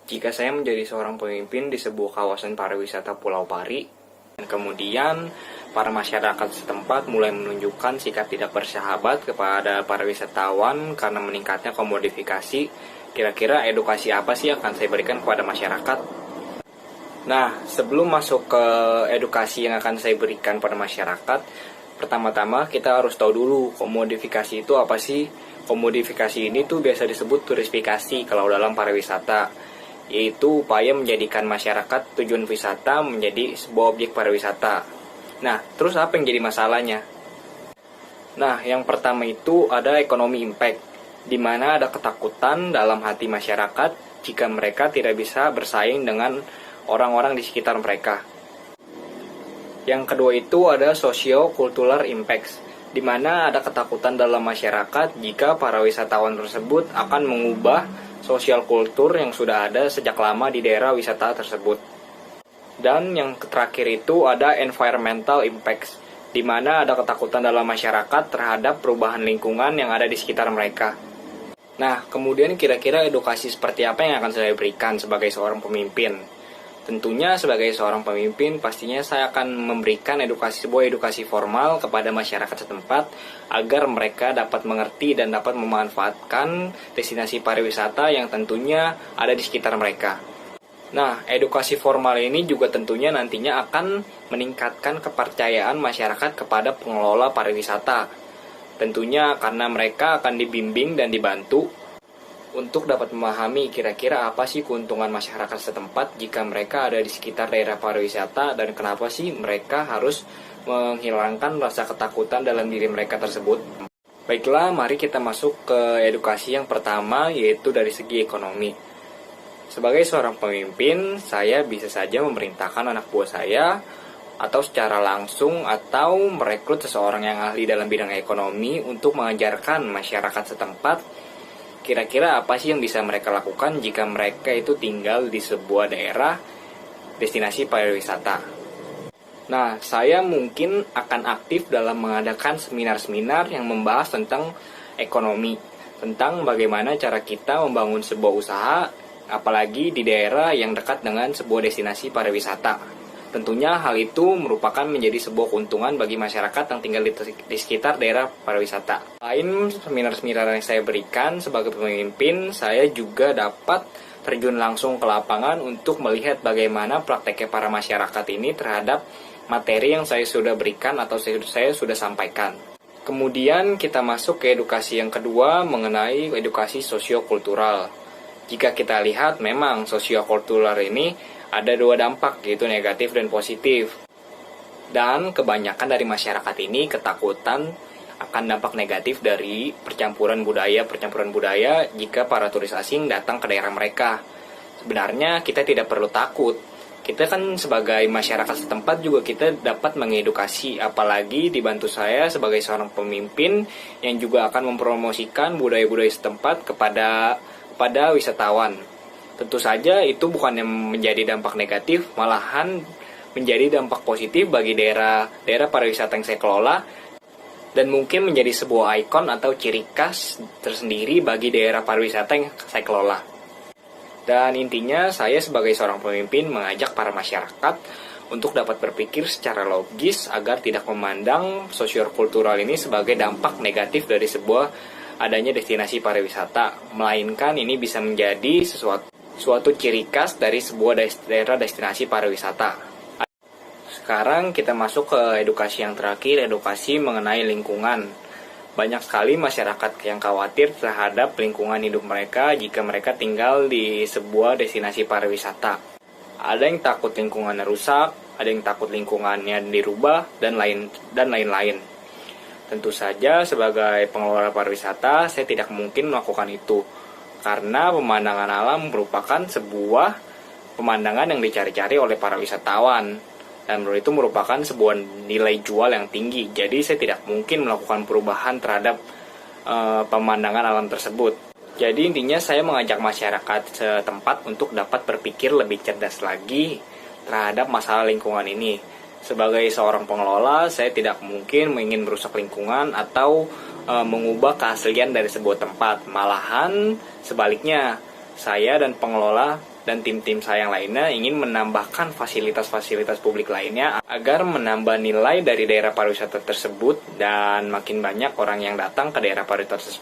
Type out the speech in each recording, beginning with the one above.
Jika saya menjadi seorang pemimpin di sebuah kawasan pariwisata Pulau Pari, dan kemudian para masyarakat setempat mulai menunjukkan sikap tidak bersahabat kepada para wisatawan karena meningkatnya komodifikasi, kira-kira edukasi apa sih yang akan saya berikan kepada masyarakat? Nah, sebelum masuk ke edukasi yang akan saya berikan pada masyarakat, pertama-tama kita harus tahu dulu komodifikasi itu apa sih. Komodifikasi ini tuh biasa disebut turistifikasi kalau dalam pariwisata, yaitu upaya menjadikan masyarakat tujuan wisata menjadi sebuah objek pariwisata. Nah, terus apa yang jadi masalahnya? Nah, yang pertama itu ada ekonomi impact, di mana ada ketakutan dalam hati masyarakat jika mereka tidak bisa bersaing dengan orang-orang di sekitar mereka. Yang kedua itu ada socio-cultural impacts, di mana ada ketakutan dalam masyarakat jika para wisatawan tersebut akan mengubah sosial kultur yang sudah ada sejak lama di daerah wisata tersebut. Dan yang terakhir itu ada environmental impacts, di mana ada ketakutan dalam masyarakat terhadap perubahan lingkungan yang ada di sekitar mereka. Nah, kemudian kira-kira edukasi seperti apa yang akan saya berikan sebagai seorang pemimpin? Tentunya sebagai seorang pemimpin, pastinya saya akan memberikan sebuah edukasi formal kepada masyarakat setempat agar mereka dapat mengerti dan dapat memanfaatkan destinasi pariwisata yang tentunya ada di sekitar mereka. Nah, edukasi formal ini juga tentunya nantinya akan meningkatkan kepercayaan masyarakat kepada pengelola pariwisata. Tentunya karena mereka akan dibimbing dan dibantu untuk dapat memahami kira-kira apa sih keuntungan masyarakat setempat jika mereka ada di sekitar daerah pariwisata dan kenapa sih mereka harus menghilangkan rasa ketakutan dalam diri mereka tersebut. Baiklah, mari kita masuk ke edukasi yang pertama, yaitu dari segi ekonomi. Sebagai seorang pemimpin, saya bisa saja memerintahkan anak buah saya atau secara langsung atau merekrut seseorang yang ahli dalam bidang ekonomi untuk mengajarkan masyarakat setempat kira-kira apa sih yang bisa mereka lakukan jika mereka itu tinggal di sebuah daerah destinasi pariwisata. Nah, saya mungkin akan aktif dalam mengadakan seminar-seminar yang membahas tentang ekonomi, tentang bagaimana cara kita membangun sebuah usaha, apalagi di daerah yang dekat dengan sebuah destinasi pariwisata. Tentunya hal itu merupakan menjadi sebuah keuntungan bagi masyarakat yang tinggal di sekitar daerah pariwisata. Selain seminar-seminar yang saya berikan sebagai pemimpin, saya juga dapat terjun langsung ke lapangan untuk melihat bagaimana prakteknya para masyarakat ini terhadap materi yang saya sudah berikan atau saya sudah sampaikan. Kemudian kita masuk ke edukasi yang kedua mengenai edukasi sosiokultural. Jika kita lihat, memang sosiokultural ini ada dua dampak, yaitu negatif dan positif. Dan kebanyakan dari masyarakat ini ketakutan akan dampak negatif dari percampuran budaya jika para turis asing datang ke daerah mereka. Sebenarnya kita tidak perlu takut. Kita kan sebagai masyarakat setempat juga kita dapat mengedukasi, apalagi dibantu saya sebagai seorang pemimpin yang juga akan mempromosikan budaya-budaya setempat kepada wisatawan. Tentu saja itu bukan yang menjadi dampak negatif, malahan menjadi dampak positif bagi daerah pariwisata yang saya kelola dan mungkin menjadi sebuah ikon atau ciri khas tersendiri bagi daerah pariwisata yang saya kelola. Dan intinya saya sebagai seorang pemimpin mengajak para masyarakat untuk dapat berpikir secara logis agar tidak memandang sosiokultural ini sebagai dampak negatif dari sebuah adanya destinasi pariwisata, melainkan ini bisa menjadi suatu ciri khas dari sebuah daerah destinasi pariwisata. Sekarang kita masuk ke edukasi yang terakhir, edukasi mengenai lingkungan. Banyak sekali masyarakat yang khawatir terhadap lingkungan hidup mereka jika mereka tinggal di sebuah destinasi pariwisata. Ada yang takut lingkungannya rusak, ada yang takut lingkungannya dirubah, dan lain-lain. Tentu saja sebagai pengelola pariwisata, saya tidak mungkin melakukan itu. Karena pemandangan alam merupakan sebuah pemandangan yang dicari-cari oleh para wisatawan. Dan itu merupakan sebuah nilai jual yang tinggi. Jadi saya tidak mungkin melakukan perubahan terhadap pemandangan alam tersebut. Jadi intinya saya mengajak masyarakat setempat untuk dapat berpikir lebih cerdas lagi terhadap masalah lingkungan ini. Sebagai seorang pengelola, saya tidak mungkin ingin merusak lingkungan atau mengubah keaslian dari sebuah tempat. Malahan sebaliknya, saya dan pengelola dan tim-tim saya yang lainnya ingin menambahkan fasilitas-fasilitas publik lainnya agar menambah nilai dari daerah pariwisata tersebut dan makin banyak orang yang datang ke daerah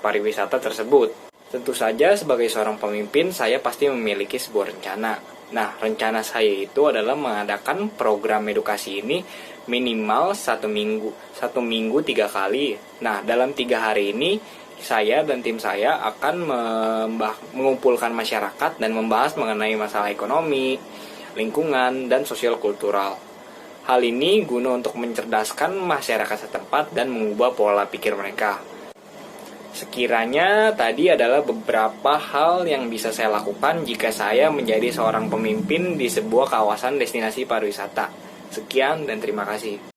pariwisata tersebut. Tentu saja sebagai seorang pemimpin saya pasti memiliki sebuah rencana. Nah, rencana saya itu adalah mengadakan program edukasi ini minimal satu minggu 3 kali. Nah, dalam 3 hari ini saya dan tim saya akan mengumpulkan masyarakat dan membahas mengenai masalah ekonomi, lingkungan, dan sosial kultural. Hal ini guna untuk mencerdaskan masyarakat setempat dan mengubah pola pikir mereka. Sekiranya tadi adalah beberapa hal yang bisa saya lakukan jika saya menjadi seorang pemimpin di sebuah kawasan destinasi pariwisata. Sekian dan terima kasih.